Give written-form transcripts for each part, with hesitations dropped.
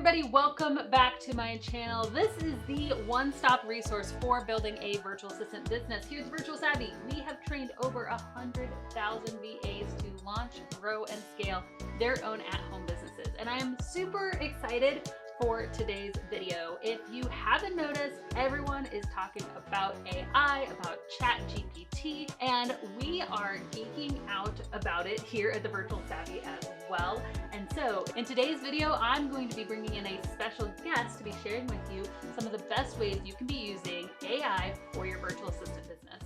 everybody, welcome back to my channel. This is the one-stop resource for building a virtual assistant business. Here at Virtual Savvy, we have trained over 100,000 VAs to launch, grow, and scale their own at-home businesses. And I am super excited for today's video. If you haven't noticed, everyone is talking about AI, about ChatGPT, and we are geeking out about it here at the Virtual Savvy as well. And so in today's video, I'm going to be bringing in a special guest to be sharing with you some of the best ways you can be using AI for your virtual assistant business.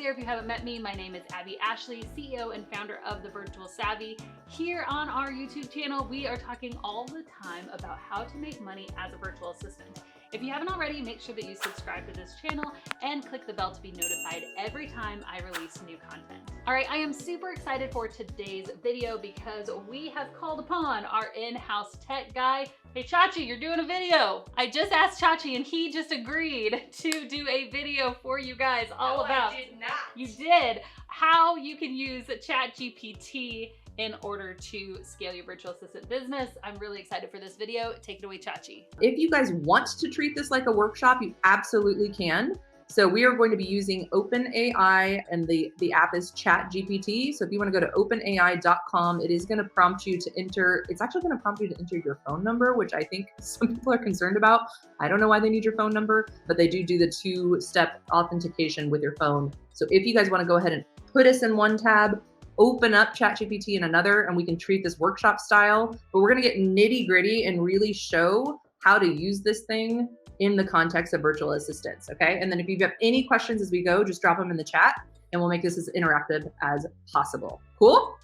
If you haven't met me, my name is Abbey Ashley, CEO and founder of the Virtual Savvy. Here on our YouTube channel, we are talking all the time about how to make money as a virtual assistant. If you haven't already, make sure that you subscribe to this channel and click the bell to be notified every time I release new content. All right, I am super excited for today's video because we have called upon our in-house tech guy. Hey Chachi, you're doing a video. I just asked Chachi and he just agreed to do a video for you guys all about— I did not. You did. How you can use ChatGPT in order to scale your virtual assistant business. I'm really excited for this video. Take it away, Chachi. If you guys want to treat this like a workshop, you absolutely can. So we are going to be using OpenAI, and the app is ChatGPT. So if you want to go to openai.com, it is going to prompt you to enter, it's actually going to prompt you to enter your phone number, which I think some people are concerned about. I don't know why they need your phone number, but they do the two-step authentication with your phone. So if you guys want to go ahead and put us in one tab, open up ChatGPT in another, and we can treat this workshop style, but we're going to get nitty gritty and really show how to use this thing in the context of virtual assistants, okay? And then if you have any questions as we go, just drop them in the chat and we'll make this as interactive as possible. Cool?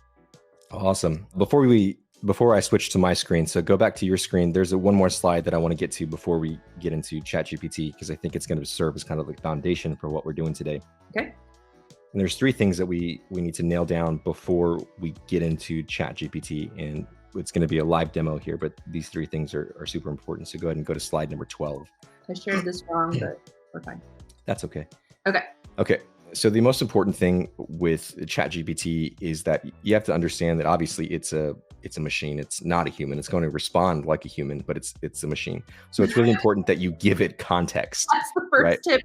Awesome. Before I switch to my screen, so go back to your screen, there's one more slide that I want to get to before we get into ChatGPT, because I think it's going to serve as kind of the foundation for what we're doing today. Okay. And there's three things that we need to nail down before we get into ChatGPT, and it's going to be a live demo here, but these three things are super important. So go ahead and go to slide number 12. I shared this wrong, but we're fine. That's okay. Okay. Okay. So the most important thing with ChatGPT is that you have to understand that obviously it's a machine. It's not a human. It's going to respond like a human, but it's a machine. So it's really important that you give it context. That's the first tip.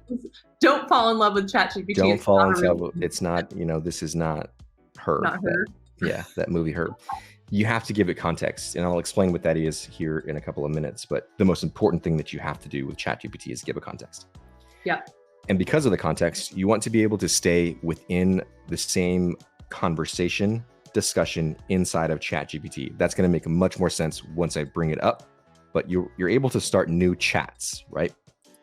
Don't fall in love with ChatGPT. Don't fall in love with, it's not, this is not Her. Not Her. That movie Her. You have to give it context, and I'll explain what that is here in a couple of minutes. But the most important thing that you have to do with ChatGPT is give it context. Yeah. And because of the context, you want to be able to stay within the same conversation, discussion inside of ChatGPT. That's going to make much more sense once I bring it up. But you're able to start new chats, right?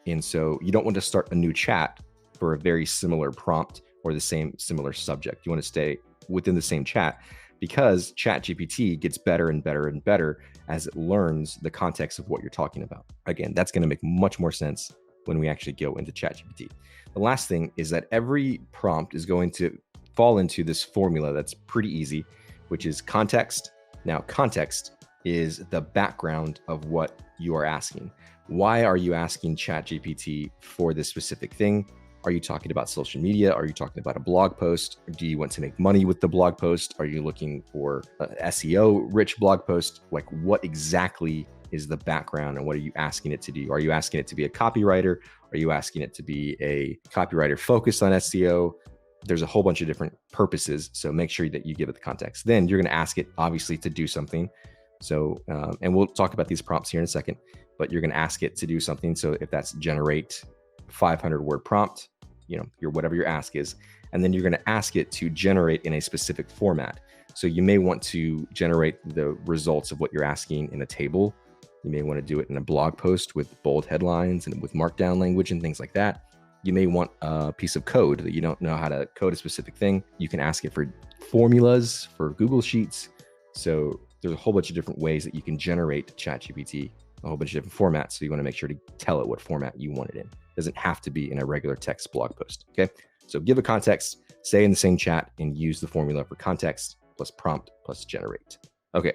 And so you don't want to start a new chat for a very similar prompt or the same similar subject. You want to stay within the same chat, because ChatGPT gets better and better and better as it learns the context of what you're talking about. Again, that's going to make much more sense when we actually go into ChatGPT. The last thing is that every prompt is going to fall into this formula that's pretty easy, which is context. Now, context is the background of what you are asking. Why are you asking ChatGPT for this specific thing? Are you talking about social media? Are you talking about a blog post? Do you want to make money with the blog post? Are you looking for an SEO rich blog post? Like, what exactly is the background, and what are you asking it to do? Are you asking it to be a copywriter? Are you asking it to be a copywriter focused on SEO? There's a whole bunch of different purposes. So make sure that you give it the context. Then you're going to ask it, obviously, to do something. So, and we'll talk about these prompts here in a second, but you're going to ask it to do something. So if that's generate 500 word prompt, whatever your ask is, and then you're going to ask it to generate in a specific format. So you may want to generate the results of what you're asking in a table. You may want to do it in a blog post with bold headlines and with markdown language and things like that. You may want a piece of code that you don't know how to code a specific thing. You can ask it for formulas for Google Sheets. So there's a whole bunch of different ways that you can generate ChatGPT, a whole bunch of different formats. So you want to make sure to tell it what format you want it in. It doesn't have to be in a regular text blog post. Okay. So give it context, stay in the same chat, and use the formula for context plus prompt plus generate. Okay.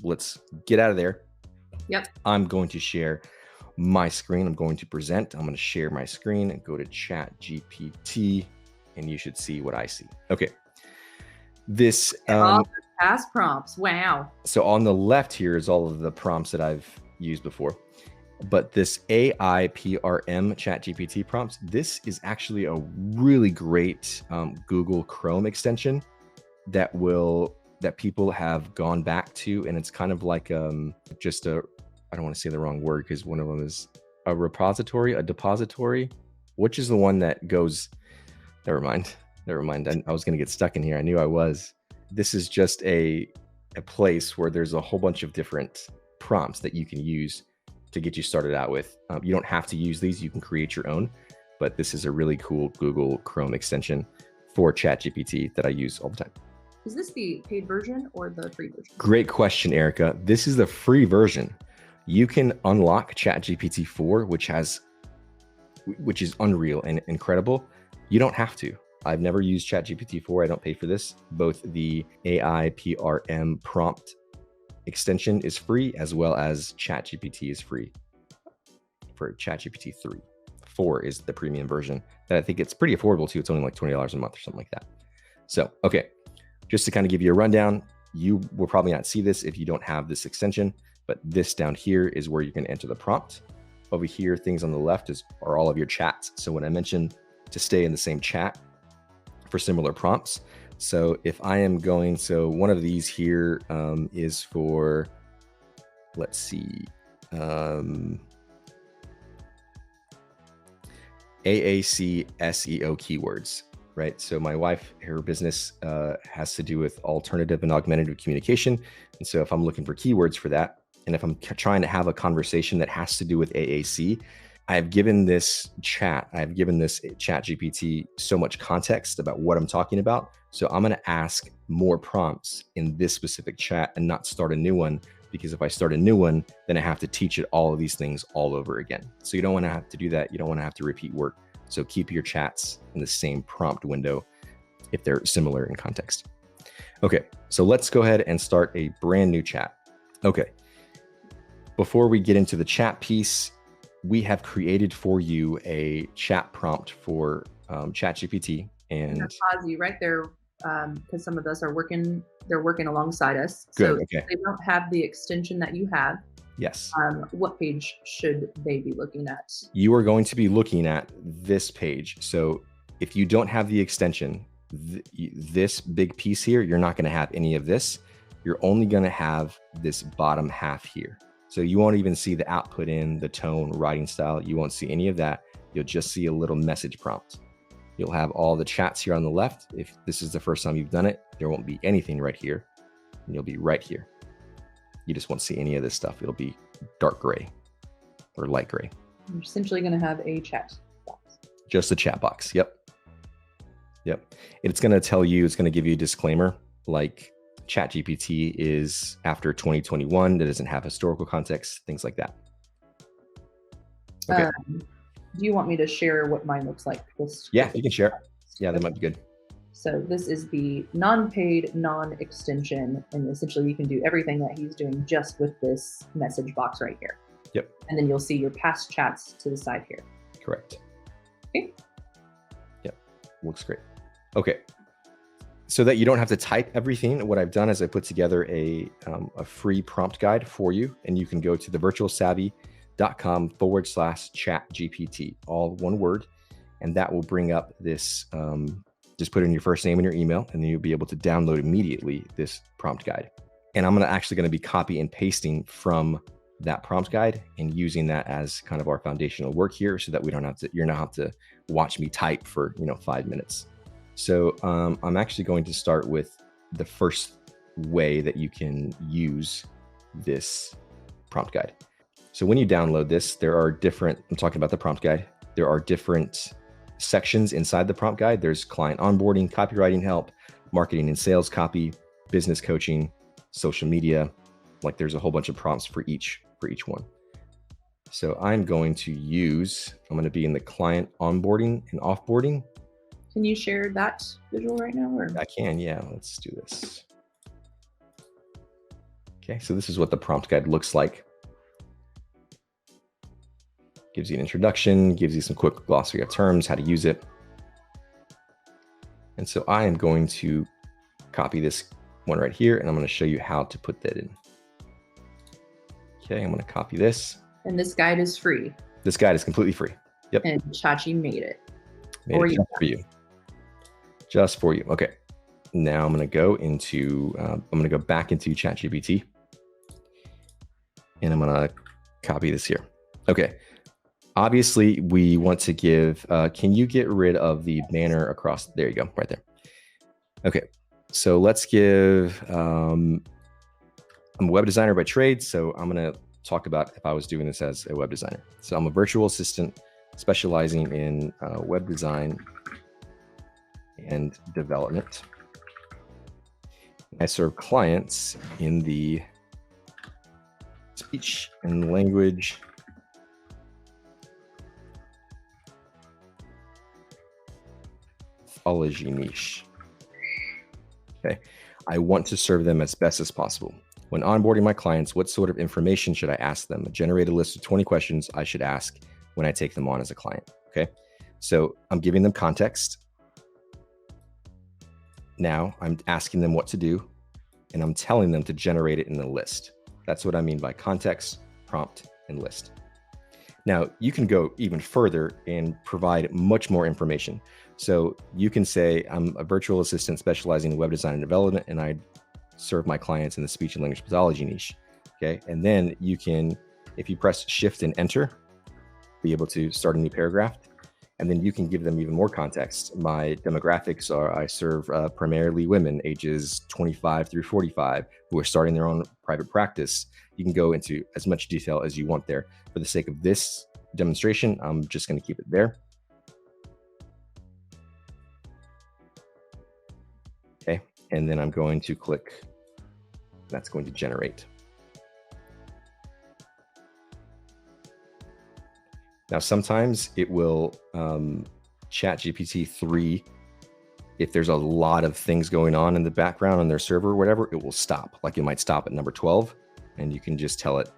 Let's get out of there. Yep. I'm going to share my screen. I'm going to present. I'm going to share my screen and go to ChatGPT, and you should see what I see. Okay. This all the past prompts. Wow. So on the left here is all of the prompts that I've used before. But this AIPRM ChatGPT prompts, this is actually a really great Google Chrome extension that people have gone back to, and it's kind of like just a, I don't want to say the wrong word because one of them is a repository, a depository, which is the one that goes, never mind. I was going to get stuck in here. I knew I was. This is just a place where there's a whole bunch of different prompts that you can use to get you started out with. You don't have to use these. You can create your own, but this is a really cool Google Chrome extension for ChatGPT that I use all the time. Is this the paid version or the free version? Great question, Erica. This is the free version. You can unlock ChatGPT 4, which is unreal and incredible. You don't have to. I've never used ChatGPT 4. I don't pay for this. Both the AIPRM Prompt extension is free, as well as ChatGPT is free for ChatGPT 3. 4 is the premium version that I think it's pretty affordable too. It's only like $20 a month or something like that. So, okay, just to kind of give you a rundown, you will probably not see this if you don't have this extension, but this down here is where you can enter the prompt. Over here, things on the left are all of your chats. So when I mentioned to stay in the same chat for similar prompts. So if I am going, so one of these here is for, let's see, AAC SEO keywords, right? So my wife, her business has to do with alternative and augmentative communication. And so if I'm looking for keywords for that, and if I'm trying to have a conversation that has to do with AAC, I've given this ChatGPT so much context about what I'm talking about. So I'm going to ask more prompts in this specific chat and not start a new one, because if I start a new one, then I have to teach it all of these things all over again. So you don't want to have to do that. You don't want to have to repeat work. So keep your chats in the same prompt window if they're similar in context. Okay, so let's go ahead and start a brand new chat. Okay, before we get into the chat piece, we have created for you a chat prompt for ChatGPT. And pause you right there because some of us are working, they're working alongside us. Good, so okay. if they don't have the extension that you have. Yes. What page should they be looking at? You are going to be looking at this page. So if you don't have the extension, this big piece here, you're not going to have any of this. You're only going to have this bottom half here. So you won't even see the output in, the tone, writing style. You won't see any of that. You'll just see a little message prompt. You'll have all the chats here on the left. If this is the first time you've done it, there won't be anything right here. And you'll be right here. You just won't see any of this stuff. It'll be dark gray or light gray. You're essentially going to have a chat box. Just a chat box. Yep. Yep. It's going to tell you, it's going to give you a disclaimer like ChatGPT is after 2021. That doesn't have historical context, things like that. Okay. Do you want me to share what mine looks like? Yeah, you can share. Yeah, that might be good. So this is the non-paid, non-extension, and essentially you can do everything that he's doing just with this message box right here. Yep. And then you'll see your past chats to the side here. Correct. Okay. Yep, looks great. Okay. So that you don't have to type everything, what I've done is I put together a free prompt guide for you, and you can go to thevirtualsavvy.com/ChatGPT, all one word, and that will bring up this, just put in your first name and your email, and then you'll be able to download immediately this prompt guide. And I'm actually going to be copy and pasting from that prompt guide and using that as kind of our foundational work here, so that we don't have to, you're not have to watch me type for 5 minutes. So I'm actually going to start with the first way that you can use this prompt guide. So when you download this, there are different, I'm talking about the prompt guide. There are different sections inside the prompt guide. There's client onboarding, copywriting help, marketing and sales copy, business coaching, social media. Like there's a whole bunch of prompts for each one. So I'm going to be in the client onboarding and offboarding. Can you share that visual right now? Or? I can, yeah. Let's do this. Okay, so this is what the prompt guide looks like. Gives you an introduction, gives you some quick glossary of terms, how to use it. And so I am going to copy this one right here, and I'm going to show you how to put that in. Okay, I'm going to copy this. And this guide is free. This guide is completely free. Yep. And Chachi made it. Made it just for you. Just for you. Okay. Now I'm going to go into, I'm going to go back into ChatGPT. And I'm going to copy this here. Okay. Obviously, we want to give, can you get rid of the banner across? There you go, right there. Okay. So let's give, I'm a web designer by trade. So I'm going to talk about if I was doing this as a web designer. So I'm a virtual assistant specializing in web design and development. I serve clients in the speech and language pathology niche. Okay, I want to serve them as best as possible. When onboarding my clients, what sort of information should I ask them? Generate a list of 20 questions I should ask when I take them on as a client. Okay, so I'm giving them context. Now I'm asking them what to do, and I'm telling them to generate it in the list. That's what I mean by context, prompt, and list. Now you can go even further and provide much more information. So you can say, I'm a virtual assistant specializing in web design and development, and I serve my clients in the speech and language pathology niche. Okay, and then you can, if you press Shift and Enter, be able to start a new paragraph. And then you can give them even more context. My demographics are, I serve primarily women ages 25 through 45 who are starting their own private practice. You can go into as much detail as you want there. For the sake of this demonstration, I'm just going to keep it there. Okay, and then I'm going to click, that's going to generate. Now, sometimes it will, ChatGPT 3, if there's a lot of things going on in the background on their server or whatever, it will stop. Like it might stop at number 12, and you can just tell it,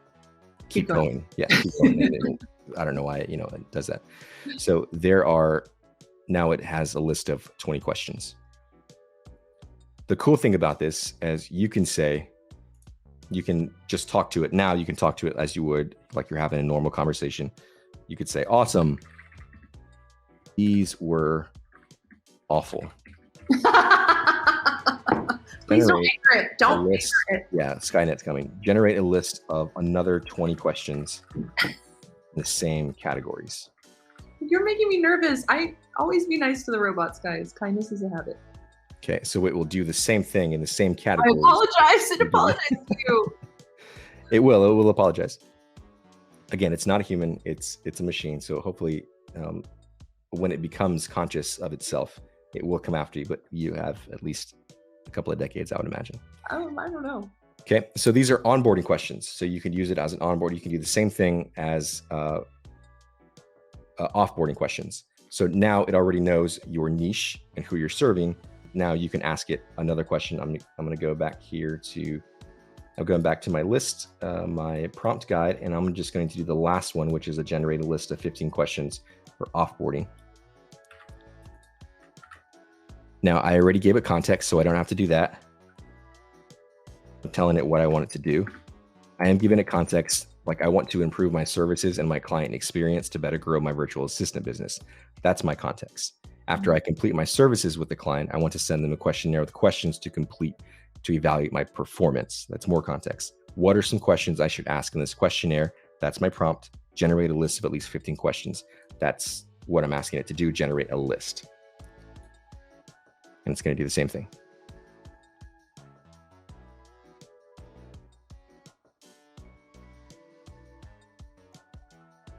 keep going. Yeah, keep going. I don't know why, it does that. So there are, now it has a list of 20 questions. The cool thing about this is you can say, you can just talk to it. Now you can talk to it as you would, like you're having a normal conversation. You could say, awesome. These were awful. Please don't anchor it. Don't anchor it. Yeah, Skynet's coming. Generate a list of another 20 questions in the same categories. You're making me nervous. I always be nice to the robots, guys. Kindness is a habit. Okay, so it will do the same thing in the same categories. I apologize. It apologized to you. It will apologize. Again, it's not a human, it's a machine. So hopefully when it becomes conscious of itself, it will come after you, but you have at least a couple of decades, I would imagine. I don't know. Okay, so these are onboarding questions. So you can use it as an onboard. You can do the same thing as offboarding questions. So now it already knows your niche and who you're serving. Now you can ask it another question. I'm going to go back here to, I'm going back to my list, my prompt guide, and I'm just going to do the last one, which is a generate a list of 15 questions for offboarding. Now I already gave it context, so I don't have to do that. I'm telling it what I want it to do. I am giving it context, like I want to improve my services and my client experience to better grow my virtual assistant business. That's my context. After I complete my services with the client, I want to send them a questionnaire with questions to complete to evaluate my performance. That's more context. What are some questions I should ask in this questionnaire? That's my prompt. Generate a list of at least 15 questions. That's what I'm asking it to do, generate a list. And it's going to do the same thing.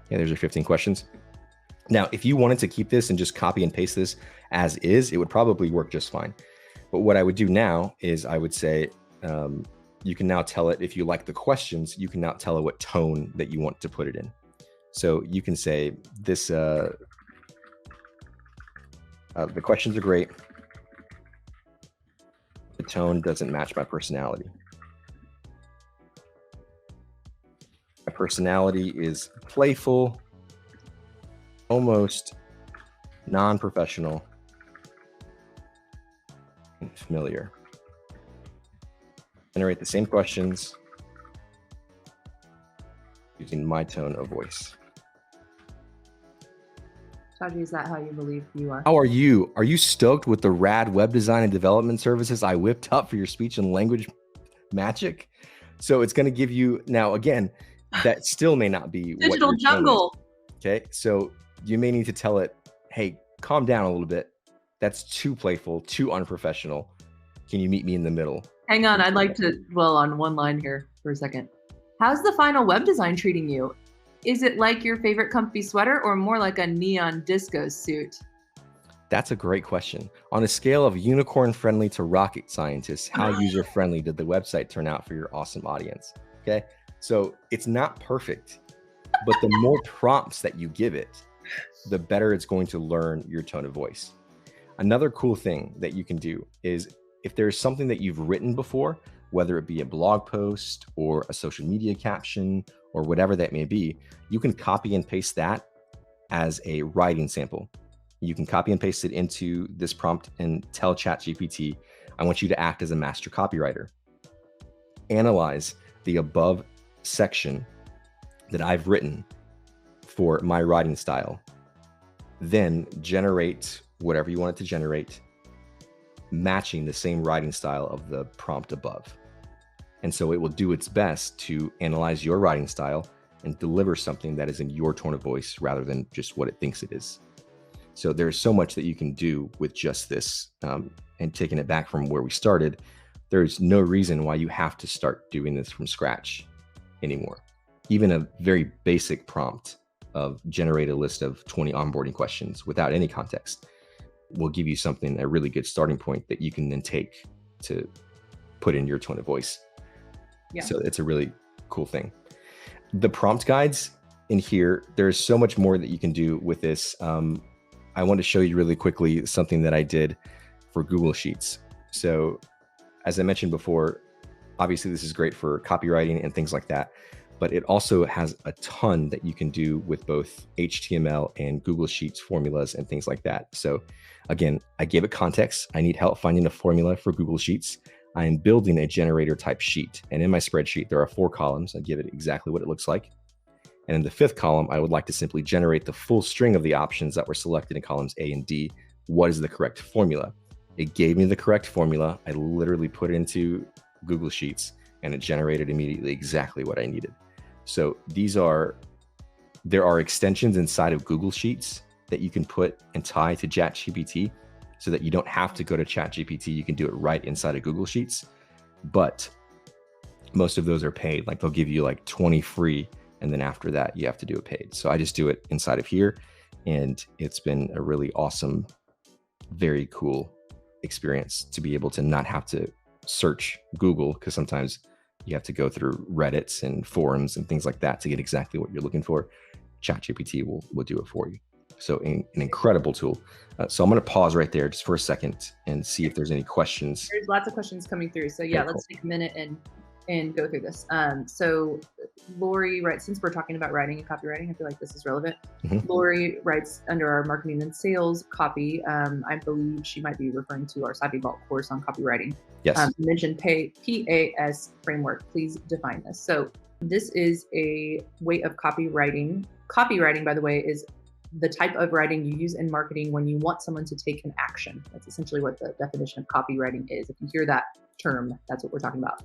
Yeah, there's your 15 questions. Now, if you wanted to keep this and just copy and paste this as is, it would probably work just fine. But what I would do now is I would say, you can now tell it, if you like the questions, you can now tell it what tone that you want to put it in. So you can say this, the questions are great. The tone doesn't match my personality. My personality is playful, almost non-professional, and familiar. generate the same questions using my tone of voice. Chachi, is that how you believe you are? How are you? Are you stoked with the rad web design and development services I whipped up for your speech and language magic? So it's going to give you, now again, that still may not be what Digital your tone jungle. is. Okay, so you may need to tell it, hey, calm down a little bit. That's too playful, too unprofessional. Can you meet me in the middle? Hang on, I'd like to dwell on one line here for a second. How's the final web design treating you? Is it like your favorite comfy sweater or more like a neon disco suit? That's a great question. On a scale of unicorn friendly to rocket scientist, how user friendly did the website turn out for your awesome audience? Okay, so it's not perfect, but the more prompts that you give it, the better it's going to learn your tone of voice. Another cool thing that you can do is if there's something that you've written before, whether it be a blog post or a social media caption or whatever that may be, you can copy and paste that as a writing sample. You can copy and paste it into this prompt and tell ChatGPT, I want you to act as a master copywriter. Analyze the above section that I've written for my writing style. Then generate whatever you want it to generate, matching the same writing style of the prompt above. And so it will do its best to analyze your writing style and deliver something that is in your tone of voice rather than just what it thinks it is. So there's so much that you can do with just this. And taking it back from where we started, there's no reason why you have to start doing this from scratch anymore. Even a very basic prompt of generate a list of 20 onboarding questions without any context will give you something, a really good starting point that you can then take to put in your tone of voice. Yeah. So it's a really cool thing. The prompt guides in here, there's so much more that you can do with this. I want to show you really quickly something that I did for Google Sheets. So as I mentioned before, obviously this is great for copywriting and things like that, but it also has a ton that you can do with both HTML and Google Sheets formulas and things like that. So again, I gave it context. I need help finding a formula for Google Sheets. I am building a generator type sheet. And in my spreadsheet, there are 4 columns. I give it exactly what it looks like. And in the 5th column, I would like to simply generate the full string of the options that were selected in columns A and D. What is the correct formula? It gave me the correct formula. I literally put it into Google Sheets and it generated immediately exactly what I needed. So there are extensions inside of Google Sheets that you can put and tie to ChatGPT so that you don't have to go to ChatGPT. You can do it right inside of Google Sheets, but most of those are paid. Like they'll give you like 20 free, and then after that you have to do it paid. So I just do it inside of here, and it's been a really awesome, very cool experience to be able to not have to search Google, because sometimes you have to go through Reddits and forums and things like that to get exactly what you're looking for. ChatGPT will do it for you. So an incredible tool. So I'm going to pause right there just for a second and see if there's any questions. There's lots of questions coming through. So yeah, let's take a minute and go through this. So Lori writes, since we're talking about writing and copywriting, I feel like this is relevant. Lori writes under our marketing and sales copy. I believe she might be referring to our Savvy Vault course on copywriting. Yes. Mentioned PAS framework. Please define this. So this is a way of copywriting. Copywriting, by the way, is the type of writing you use in marketing when you want someone to take an action. That's essentially what the definition of copywriting is. If you hear that term, that's what we're talking about.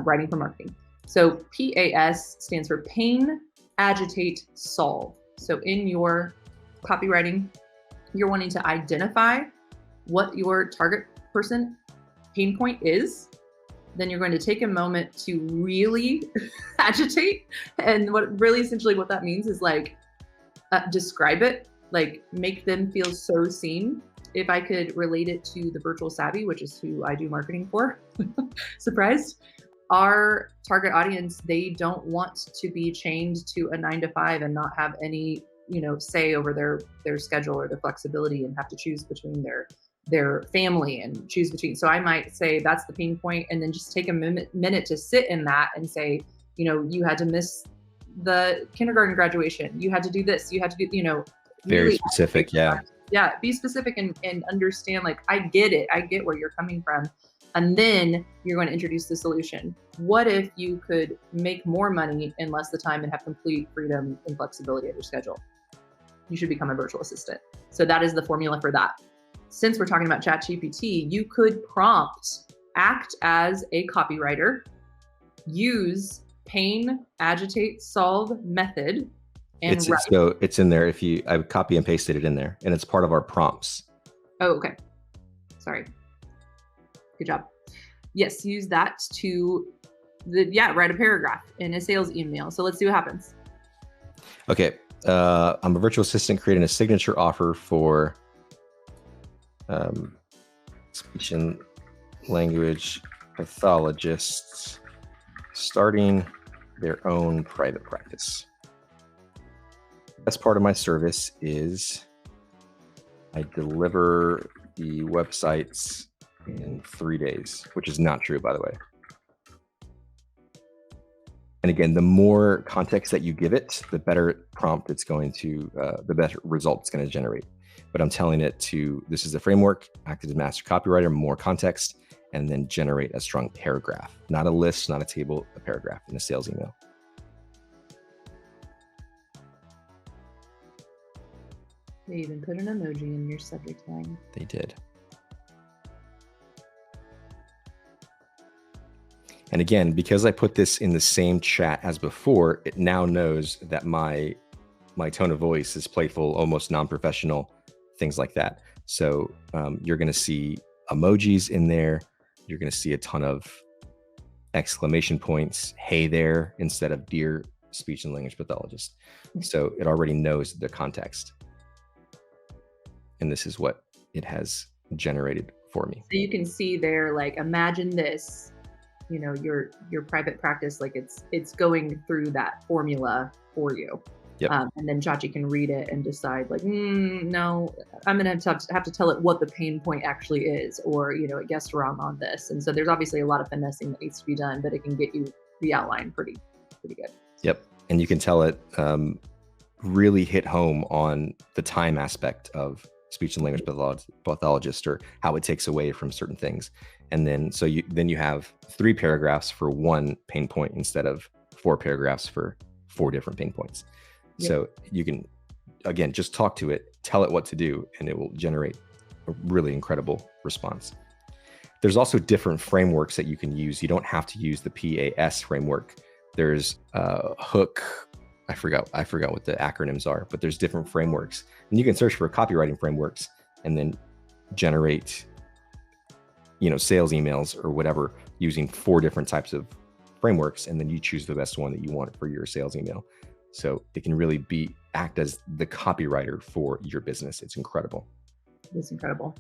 Writing for marketing. So PAS stands for pain, agitate, solve. So in your copywriting, you're wanting to identify what your target person pain point is. Then you're going to take a moment to really agitate. And what really essentially what that means is like, describe it, like make them feel so seen. If I could relate it to the virtual savvy, which is who I do marketing for, surprised. Our target audience, they don't want to be chained to a 9-to-5 and not have any, say over their schedule or their flexibility and have to choose between their family and choose between. So I might say that's the pain point, and then just take a minute to sit in that and say, you had to miss the kindergarten graduation. You had to do this. You had to do, very really specific. Yeah. Yeah. Be specific and understand, like, I get it. I get where you're coming from. And then you're going to introduce the solution. What if you could make more money in less the time and have complete freedom and flexibility of your schedule? You should become a virtual assistant. So that is the formula for that. Since we're talking about ChatGPT, you could prompt, act as a copywriter, use pain, agitate, solve method, and write. So it's in there. I copy and pasted it in there, and it's part of our prompts. Oh, okay. Sorry. Good job. Yes, use that to write a paragraph in a sales email. So let's see what happens. Okay. I'm a virtual assistant creating a signature offer for speech and language pathologists starting their own private practice. Best part of my service is I deliver the websites in 3 days, which is not true, by the way. And again, the more context that you give it, the better prompt it's going to, the better result it's going to generate. But I'm telling it this is the framework, act as a master copywriter, more context, and then generate a strong paragraph, not a list, not a table, a paragraph in a sales email. They even put an emoji in your subject line. They did. And again, because I put this in the same chat as before, it now knows that my tone of voice is playful, almost non-professional, things like that. So you're going to see emojis in there. You're going to see a ton of exclamation points, hey there, instead of dear speech and language pathologist. So it already knows the context. And this is what it has generated for me. So you can see there, like, imagine this, your private practice, like it's going through that formula for you. Yep. And then Chachi can read it and decide, like, no, I'm going to have to tell it what the pain point actually is, or, it guessed wrong on this. And so there's obviously a lot of finessing that needs to be done, but it can get you the outline pretty good. Yep. And you can tell it really hit home on the time aspect of speech and language pathologist, or how it takes away from certain things. And then, so you have 3 paragraphs for one pain point instead of 4 paragraphs for 4 different pain points. Yep. So you can, again, just talk to it, tell it what to do, and it will generate a really incredible response. There's also different frameworks that you can use. You don't have to use the PAS framework. There's Hook. I forgot what the acronyms are, but there's different frameworks, and you can search for copywriting frameworks and then generate, sales emails or whatever using 4 different types of frameworks, and then you choose the best one that you want for your sales email. So it can really act as the copywriter for your business. It's incredible. It's incredible.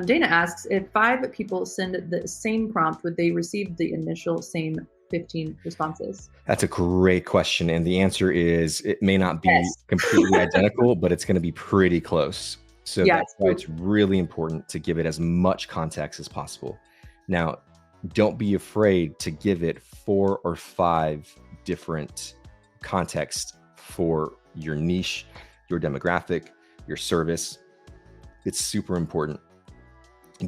Dana asks, if 5 people send the same prompt, would they receive the initial same 15 responses? That's a great question. And the answer is, it may not be completely identical, but it's going to be pretty close. So that's why it's really important to give it as much context as possible. Now, don't be afraid to give it 4 or 5 different contexts for your niche, your demographic, your service. It's super important.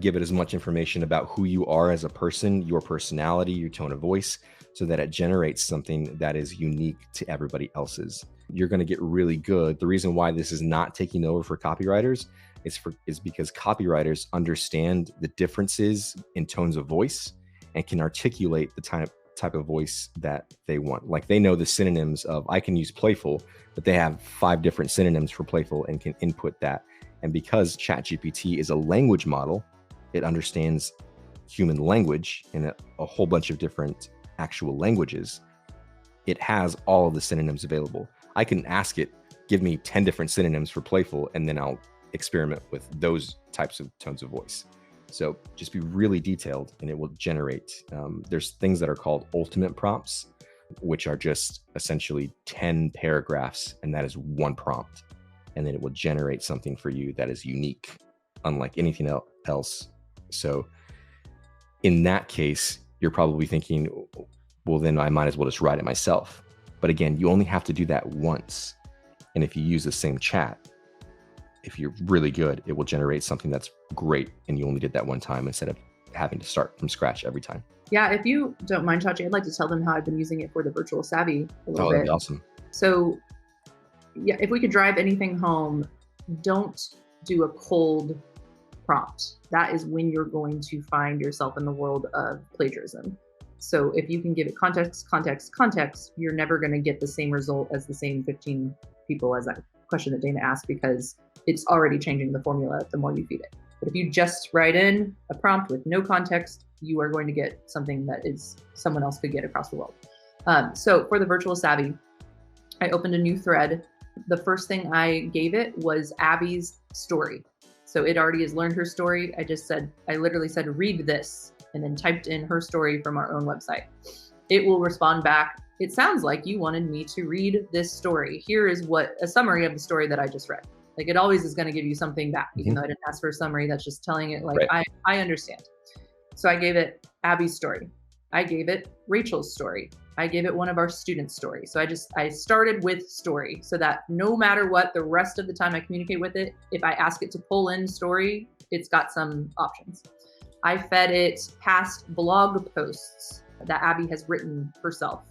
Give it as much information about who you are as a person, your personality, your tone of voice, so that it generates something that is unique to everybody else's. You're going to get really good. The reason why this is not taking over for copywriters is because copywriters understand the differences in tones of voice and can articulate the type of voice that they want. Like, they know the synonyms of, I can use playful, but they have 5 different synonyms for playful and can input that. And because ChatGPT is a language model, it understands human language in a whole bunch of different actual languages. It has all of the synonyms available. I can ask it, give me 10 different synonyms for playful, and then I'll experiment with those types of tones of voice. So just be really detailed, and it will generate, there's things that are called ultimate prompts, which are just essentially 10 paragraphs, and that is one prompt. And then it will generate something for you that is unique, unlike anything else. So in that case, you're probably thinking, well, then I might as well just write it myself. But again, you only have to do that once. And if you use the same chat, if you're really good, it will generate something that's great. And you only did that one time instead of having to start from scratch every time. Yeah, if you don't mind, Chachi, I'd like to tell them how I've been using it for the Virtual Savvy a little That'd bit. be awesome. So yeah, if we could drive anything home, don't do a cold prompt. That is when you're going to find yourself in the world of plagiarism. So if you can give it context, context, context, you're never going to get the same result as the same 15 people as that question that Dana asked, because it's already changing the formula the more you feed it. But if you just write in a prompt with no context, you are going to get something that is someone else could get across the world. So for the Virtual Savvy, I opened a new thread. The first thing I gave it was Abby's story. So it already has learned her story. I literally said, read this, and then typed in her story from our own website. It will respond back. It sounds like you wanted me to read this story. Here is a summary of the story that I just read. Like, it always is going to give you something back, even though I didn't ask for a summary. That's just telling it, like, right. I understand. So I gave it Abby's story. I gave it Rachel's story. I gave it one of our students' stories. So I started with story, so that no matter what, the rest of the time I communicate with it, if I ask it to pull in story, it's got some options. I fed it past blog posts that Abby has written herself.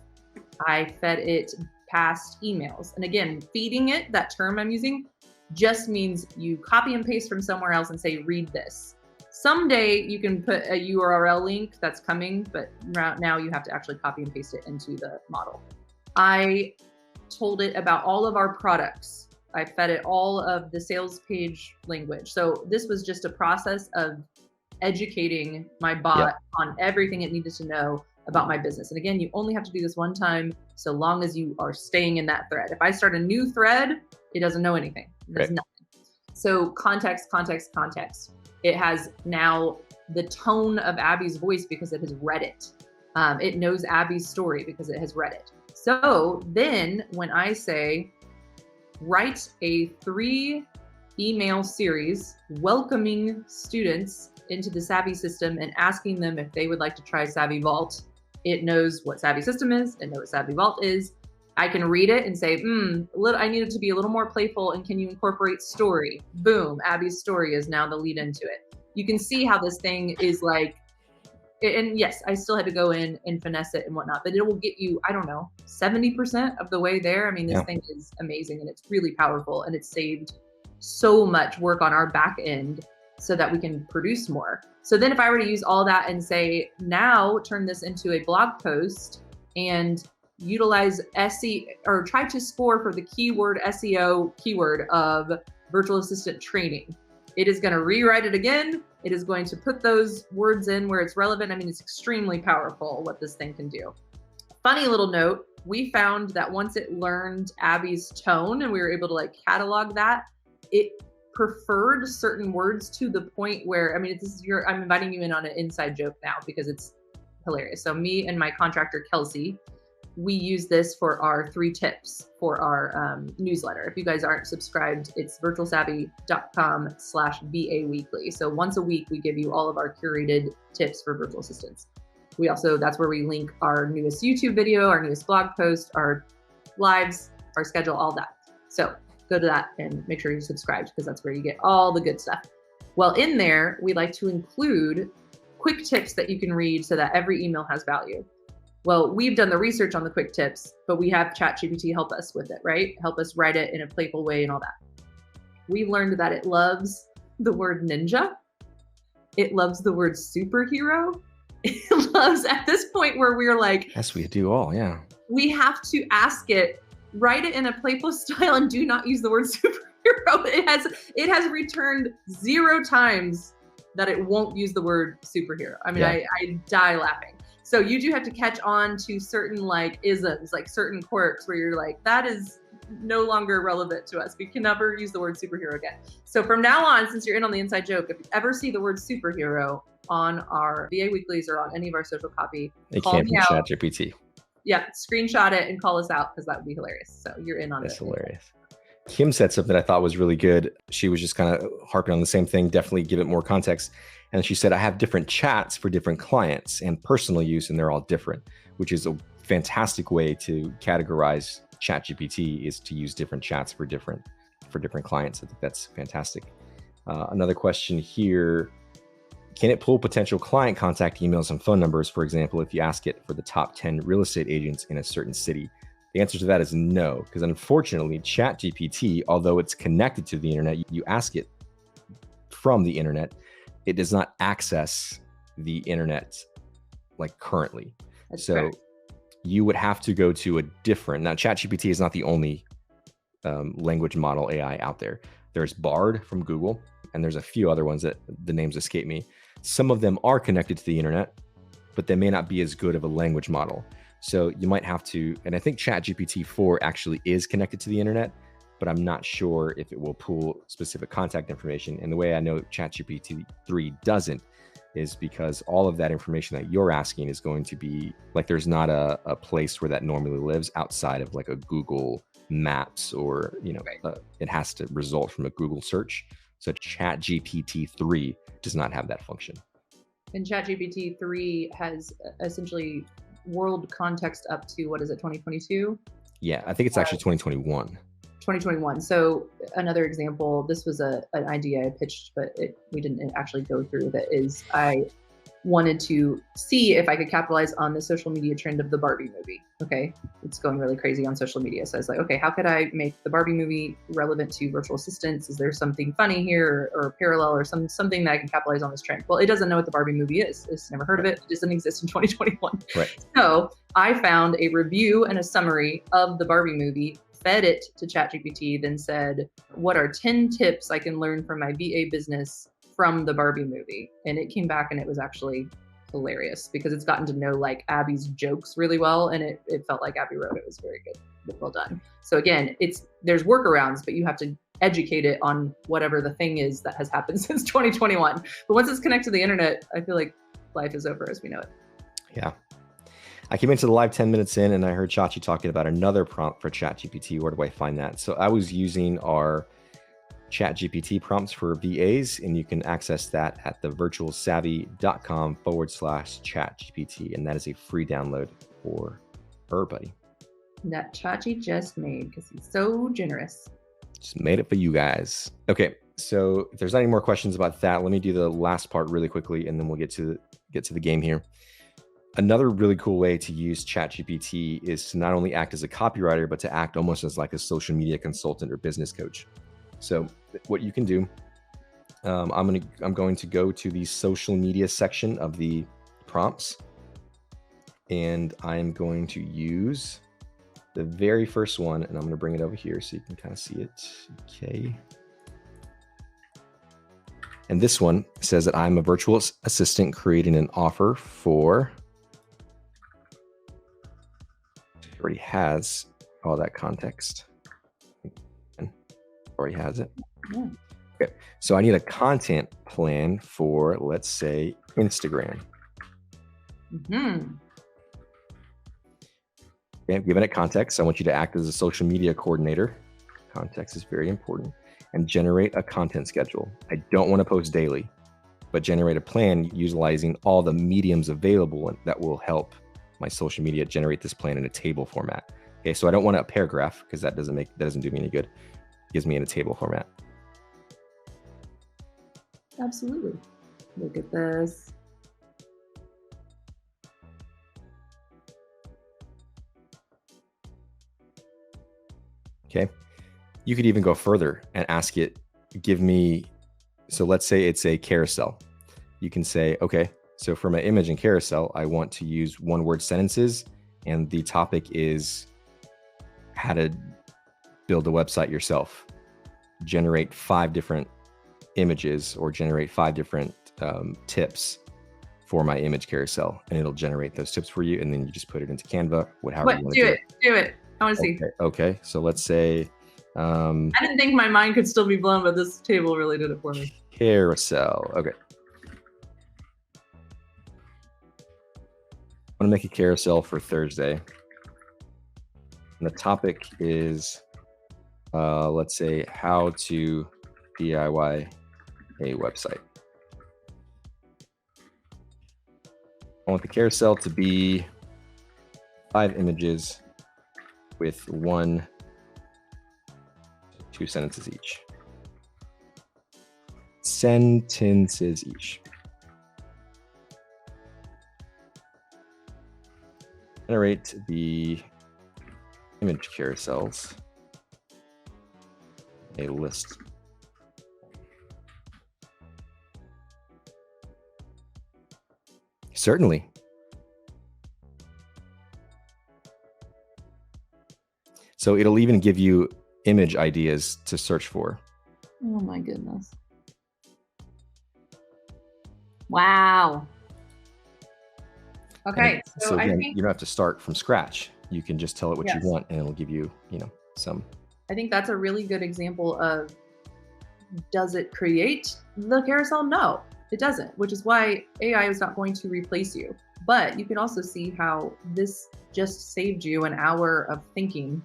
I fed it past emails. And again, feeding it, that term I'm using, just means you copy and paste from somewhere else and say, read this. Someday you can put a URL link that's coming, but right now you have to actually copy and paste it into the model. I told it about all of our products. I fed it all of the sales page language. So this was just a process of educating my bot on everything it needed to know about my business. And again, you only have to do this one time, so long as you are staying in that thread. If I start a new thread, it doesn't know anything. It does nothing. So context, context, context. It has now the tone of Abby's voice because it has read it. It knows Abby's story because it has read it. So then when I say, write a 3 email series welcoming students into the Savvy system and asking them if they would like to try Savvy Vault, it knows what Savvy system is, it knows what Savvy Vault is. I can read it and say, I need it to be a little more playful, and can you incorporate story? Boom, Abby's story is now the lead into it. You can see how this thing is like, and yes, I still had to go in and finesse it and whatnot, but it will get you, I don't know, 70% of the way there. I mean, this thing is amazing and it's really powerful, and it's saved so much work on our back end so that we can produce more. So then if I were to use all that and say, now turn this into a blog post and utilize SEO, or try to score for the keyword SEO keyword of virtual assistant training, it is going to rewrite it again. It is going to put those words in where it's relevant. I mean, it's extremely powerful what this thing can do. Funny little note, we found that once it learned Abby's tone and we were able to like catalog that, it preferred certain words to the point where, I mean, I'm inviting you in on an inside joke now because it's hilarious. So me and my contractor, Kelsey, we use this for our 3 tips for our newsletter. If you guys aren't subscribed, it's virtualsavvy.com/VA weekly. So once a week, we give you all of our curated tips for virtual assistants. That's where we link our newest YouTube video, our newest blog post, our lives, our schedule, all that. So go to that and make sure you're subscribed, because that's where you get all the good stuff. Well, in there, we like to include quick tips that you can read so that every email has value. Well, we've done the research on the quick tips, but we have ChatGPT help us with it, right? Help us write it in a playful way and all that. We've learned that it loves the word ninja. It loves the word superhero. It loves, at this point where we're like, yes, we do all, yeah. We have to ask it, write it in a playful style and do not use the word superhero. It has returned 0 times that it won't use the word superhero. I mean, I die laughing. So you do have to catch on to certain like isms, like certain quirks where you're like, that is no longer relevant to us. We can never use the word superhero again. So from now on, since you're in on the inside joke, if you ever see the word superhero on our VA weeklies or on any of our social copy, it can't be ChatGPT. Yeah, screenshot it and call us out, because that would be hilarious. So you're in on it. That's hilarious. Kim said something I thought was really good. She was just kind of harping on the same thing, definitely give it more context. And she said, I have different chats for different clients and personal use, and they're all different, which is a fantastic way to categorize ChatGPT, is to use different chats for different clients. I think that's fantastic. Another question here. Can it pull potential client contact emails and phone numbers, for example, if you ask it for the top 10 real estate agents in a certain city? The answer to that is no, because unfortunately, ChatGPT, although it's connected to the internet, you ask it from the internet, it does not access the internet like currently. That's so correct. You would have to go to a different, now ChatGPT is not the only language model AI out there. There's Bard from Google, and there's a few other ones that the names escape me. Some of them are connected to the internet, but they may not be as good of a language model. So you might have to, and I think ChatGPT 4 actually is connected to the internet, but I'm not sure if it will pull specific contact information. And the way I know ChatGPT 3 doesn't is because all of that information that you're asking is going to be like, there's not a place where that normally lives outside of like a Google Maps, or, you know, it has to result from a Google search. So ChatGPT 3 does not have that function. And ChatGPT 3 has essentially world context up to, what is it, 2022? Yeah, I think it's actually 2021. 2021. So another example, this was an idea I pitched, but we didn't actually go through with it, is I wanted to see if I could capitalize on the social media trend of the Barbie movie. Okay, it's going really crazy on social media. So I was like, okay, how could I make the Barbie movie relevant to virtual assistants? Is there something funny here, or parallel, or something that I can capitalize on this trend? Well, it doesn't know what the Barbie movie is. It's never heard of it. It doesn't exist in 2021. Right. So I found a review and a summary of the Barbie movie, fed it to ChatGPT, then said, what are 10 tips I can learn from my VA business from the Barbie movie? And it came back and it was actually hilarious, because it's gotten to know like Abby's jokes really well, and it felt like Abby wrote it. It was very good, well done. So again, there's workarounds, but you have to educate it on whatever the thing is that has happened since 2021. But once it's connected to the internet, I feel like life is over as we know it. Yeah. I came into the live 10 minutes in and I heard Chachi talking about another prompt for ChatGPT. Where do I find that? So I was using our ChatGPT prompts for VAs, and you can access that at thevirtualsavvy.com/ChatGPT. And that is a free download for everybody. That Chachi just made, because he's so generous. Just made it for you guys. Okay, so if there's not any more questions about that, let me do the last part really quickly, and then we'll get to the game here. Another really cool way to use ChatGPT is to not only act as a copywriter, but to act almost as like a social media consultant or business coach. So what you can do, I'm going to go to the social media section of the prompts, and I'm going to use the very first one, and I'm going to bring it over here so you can kind of see it. Okay. And this one says that I'm a virtual assistant creating an offer for, it already has all that context. Already has it. Yeah. Okay, so I need a content plan for, let's say, Instagram. Mm-hmm. Okay, I've given it context. I want you to act as a social media coordinator. Context is very important. And generate a content schedule. I don't want to post daily, but generate a plan utilizing all the mediums available, and that will help my social media generate this plan in a table format. Okay, so I don't want a paragraph, because that doesn't do me any good. It gives me in a table format. Absolutely. Look at this. Okay. You could even go further and ask it, give me, so let's say it's a carousel. You can say, okay, so for my image and carousel, I want to use one-word sentences, and the topic is how to build a website yourself. Generate 5 different images, or generate 5 different tips for my image carousel, and it'll generate those tips for you, and then you just put it into Canva, however you want to do it. I want to see. Okay, so let's say I didn't think my mind could still be blown, but this table really did it for me. Carousel. Okay. I want to make a carousel for Thursday. And the topic is, let's say, how to DIY a website. I want the carousel to be 5 images with 1-2 sentences each. generate the image carousels, a list. Certainly. So it'll even give you image ideas to search for. Oh my goodness. Wow. Okay, so I again, think you don't have to start from scratch. You can just tell it what you Yes. want, and it'll give you, some. I think that's a really good example of, does it create the carousel? No, it doesn't, which is why AI is not going to replace you. But you can also see how this just saved you an hour of thinking,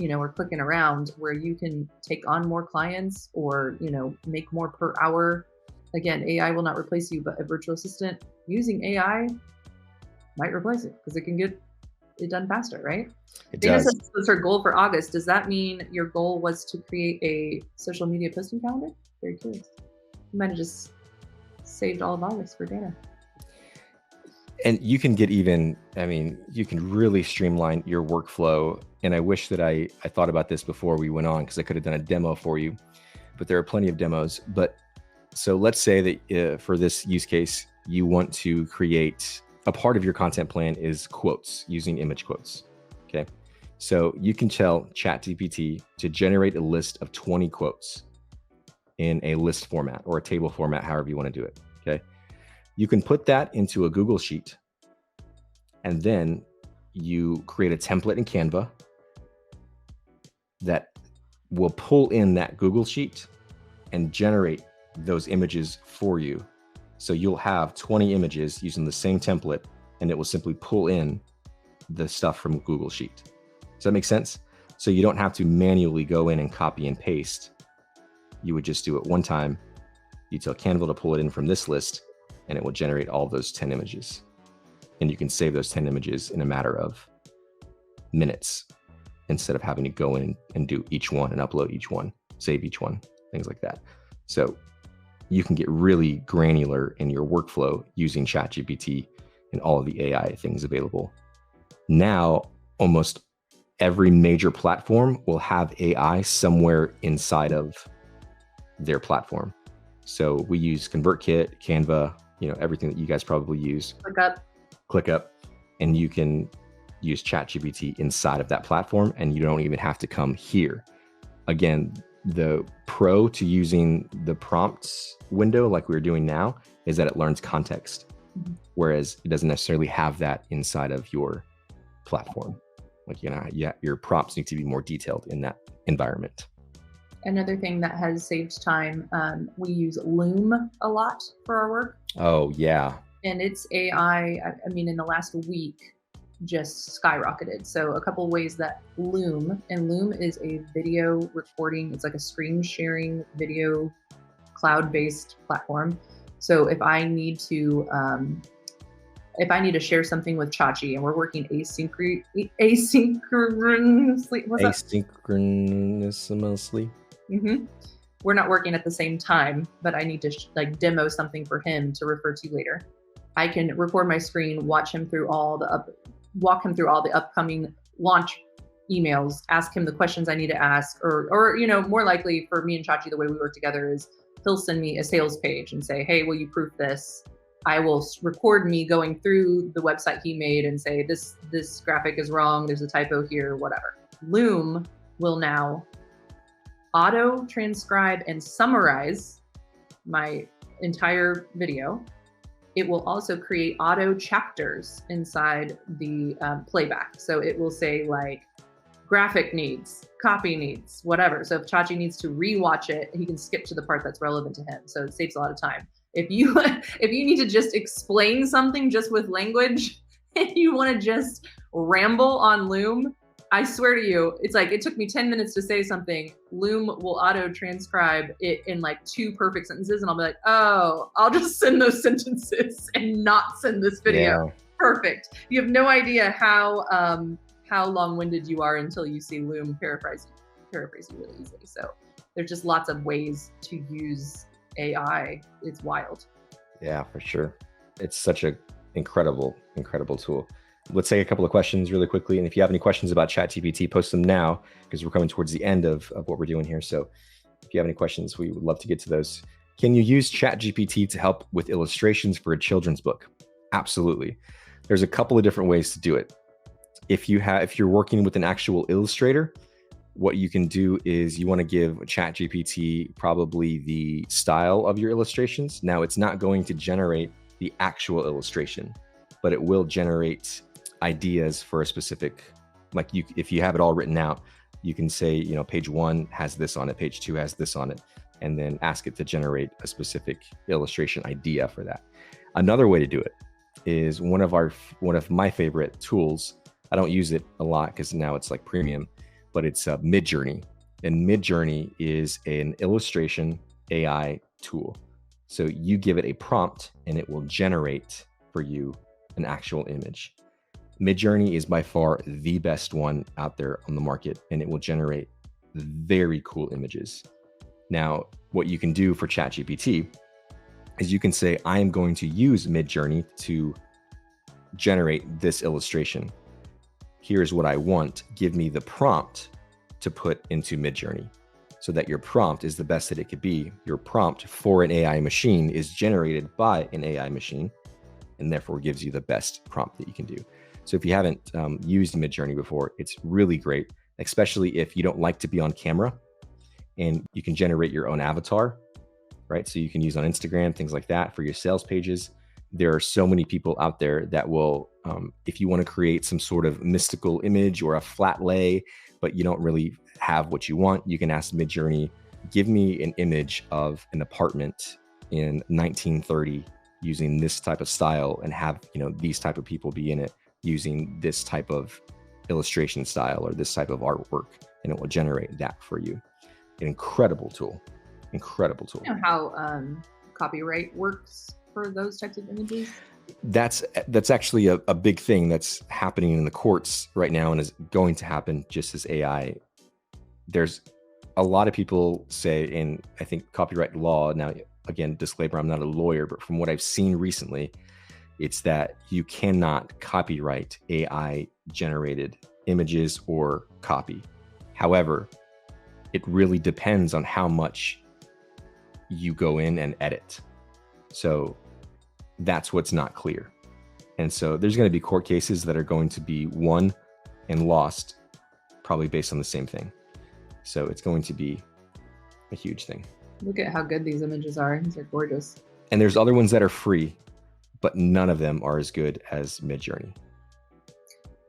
or clicking around, where you can take on more clients or, make more per hour. Again, AI will not replace you, but a virtual assistant using AI might replace it because it can get it done faster, right? It Dana does. says this was her goal for August. Does that mean your goal was to create a social media posting calendar? Very curious. You might have just saved all of August for Dana. And you can get even, you can really streamline your workflow. And I wish that I thought about this before we went on, because I could have done a demo for you, but there are plenty of demos. But so let's say that for this use case, you want to create a part of your content plan is quotes, using image quotes. Okay. So you can tell ChatGPT to generate a list of 20 quotes in a list format or a table format, however you want to do it. Okay. You can put that into a Google Sheet, and then you create a template in Canva that will pull in that Google Sheet and generate those images for you. So you'll have 20 images using the same template, and it will simply pull in the stuff from Google Sheet. Does that make sense? So you don't have to manually go in and copy and paste. You would just do it one time. You tell Canva to pull it in from this list, and it will generate all those 10 images. And you can save those 10 images in a matter of minutes, instead of having to go in and do each one and upload each one, save each one, things like that. So you can get really granular in your workflow using ChatGPT and all of the AI things available. Now, almost every major platform will have AI somewhere inside of their platform. So we use ConvertKit, Canva, everything that you guys probably use. ClickUp, and you can use ChatGPT inside of that platform, and you don't even have to come here. Again, the pro to using the prompts window like we're doing now is that it learns context, whereas it doesn't necessarily have that inside of your platform. Your prompts need to be more detailed in that environment. Another thing that has saved time, we use Loom a lot for our work. Oh, yeah. And its AI, in the last week, just skyrocketed. So a couple of ways that Loom is a video recording. It's like a screen sharing video cloud-based platform. So if I need to share something with Chachi and we're working asynchronously, what's that? Asynchronously. Mm-hmm. We're not working at the same time, but I need to demo something for him to refer to later. I can record my screen, walk him through all the upcoming launch emails, ask him the questions I need to ask, or more likely for me and Chachi, the way we work together is he'll send me a sales page and say, hey, will you proof this? I will record me going through the website he made and say, this graphic is wrong, there's a typo here, whatever. Loom will now auto transcribe and summarize my entire video. It will also create auto chapters inside the playback. So it will say graphic needs, copy needs, whatever. So if Chachi needs to rewatch it, he can skip to the part that's relevant to him. So it saves a lot of time. If you need to just explain something just with language, and you want to just ramble on Loom, I swear to you, it's it took me 10 minutes to say something. Loom will auto transcribe it in 2 perfect sentences, and I'll be like, oh, I'll just send those sentences and not send this video. Yeah. Perfect. You have no idea how long-winded you are until you see Loom paraphrase you really easily. So there's just lots of ways to use AI. It's wild. Yeah, for sure. It's such a incredible tool. Let's take a couple of questions really quickly. And if you have any questions about ChatGPT, post them now, because we're coming towards the end of what we're doing here. So if you have any questions, we would love to get to those. Can you use ChatGPT to help with illustrations for a children's book? Absolutely. There's a couple of different ways to do it. If you're working with an actual illustrator, what you can do is you want to give ChatGPT probably the style of your illustrations. Now, it's not going to generate the actual illustration, but it will generate ideas for a specific, like if you have it all written out, you can say, page 1 has this on it, page 2 has this on it, and then ask it to generate a specific illustration idea for that. Another way to do it is one of my favorite tools. I don't use it a lot because now it's like premium, but it's Midjourney. And Midjourney is an illustration AI tool. So you give it a prompt and it will generate for you an actual image. Midjourney is by far the best one out there on the market, and it will generate very cool images. Now, what you can do for ChatGPT is you can say, I am going to use Midjourney to generate this illustration. Here's what I want. Give me the prompt to put into Midjourney, so that your prompt is the best that it could be. Your prompt for an AI machine is generated by an AI machine, and therefore gives you the best prompt that you can do. So if you haven't used Midjourney before, it's really great, especially if you don't like to be on camera, and you can generate your own avatar, right? So you can use on Instagram, things like that for your sales pages. There are so many people out there that will, if you want to create some sort of mystical image or a flat lay, but you don't really have what you want, you can ask Midjourney, give me an image of an apartment in 1930 using this type of style, and have, these type of people be in it using this type of illustration style or this type of artwork, and it will generate that for you. An incredible tool. You know how copyright works for those types of images? That's actually a big thing that's happening in the courts right now, and is going to happen just as AI. There's a lot of people say, in I think copyright law, now again, disclaimer, I'm not a lawyer, but from what I've seen recently, it's that you cannot copyright AI generated images or copy. However, it really depends on how much you go in and edit. So that's what's not clear. And so there's going to be court cases that are going to be won and lost, probably based on the same thing. So it's going to be a huge thing. Look at how good these images are. These are gorgeous. And there's other ones that are free, but none of them are as good as Midjourney.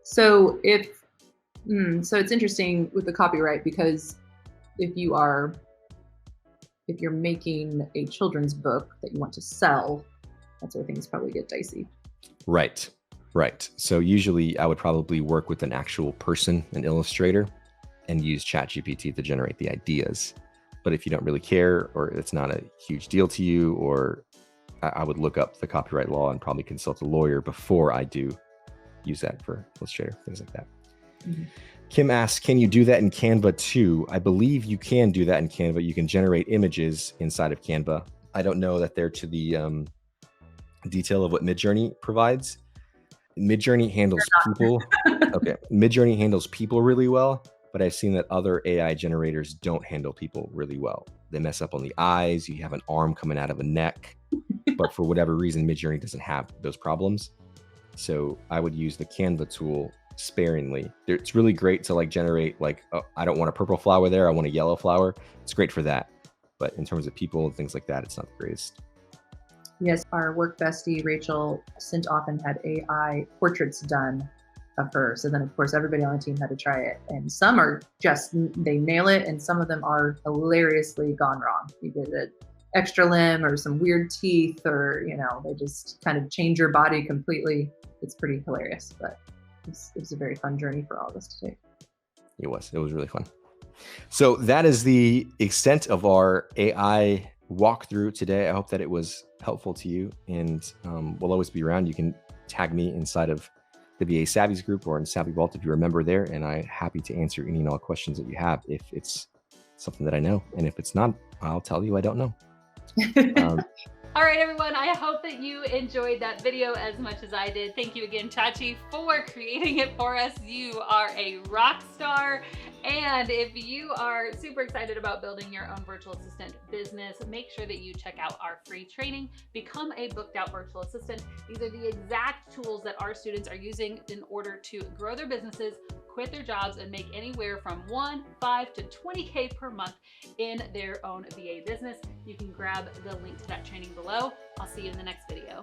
So so it's interesting with the copyright, because if you're making a children's book that you want to sell, that's where things probably get dicey. Right. So usually I would probably work with an actual person, an illustrator, and use ChatGPT to generate the ideas. But if you don't really care, or it's not a huge deal to you, or I would look up the copyright law and probably consult a lawyer before I do use that for Illustrator, things like that. Mm-hmm. Kim asks, can you do that in Canva too? I believe you can do that in Canva. You can generate images inside of Canva. I don't know that they're to the detail of what Midjourney provides. Midjourney handles people. Okay, Midjourney handles people really well, but I've seen that other AI generators don't handle people really well. They mess up on the eyes. You have an arm coming out of a neck, but for whatever reason, Midjourney doesn't have those problems. So I would use the Canva tool sparingly. It's really great to generate I don't want a purple flower there, I want a yellow flower. It's great for that. But in terms of people and things like that, it's not the greatest. Yes, our work bestie, Rachel, sent off and had AI portraits done of her. So then of course everybody on the team had to try it. And some are just, they nail it. And some of them are hilariously gone wrong. You did an extra limb or some weird teeth, or, they just kind of change your body completely. It's pretty hilarious, but it was a very fun journey for all of us to take. It was really fun. So that is the extent of our AI walkthrough today. I hope that it was helpful to you, and we'll always be around. You can tag me inside of the VA Savvies group or in Savvy Vault if you're a member there, and I'm happy to answer any and all questions that you have if it's something that I know. And if it's not, I'll tell you I don't know. All right, everyone, I hope that you enjoyed that video as much as I did. Thank you again, Chachi, for creating it for us. You are a rock star. And if you are super excited about building your own virtual assistant business, make sure that you check out our free training, Become a Booked Out Virtual Assistant. These are the exact tools that our students are using in order to grow their businesses, quit their jobs, and make anywhere from 1, 5 to 20K per month in their own VA business. You can grab the link to that training below. I'll see you in the next video.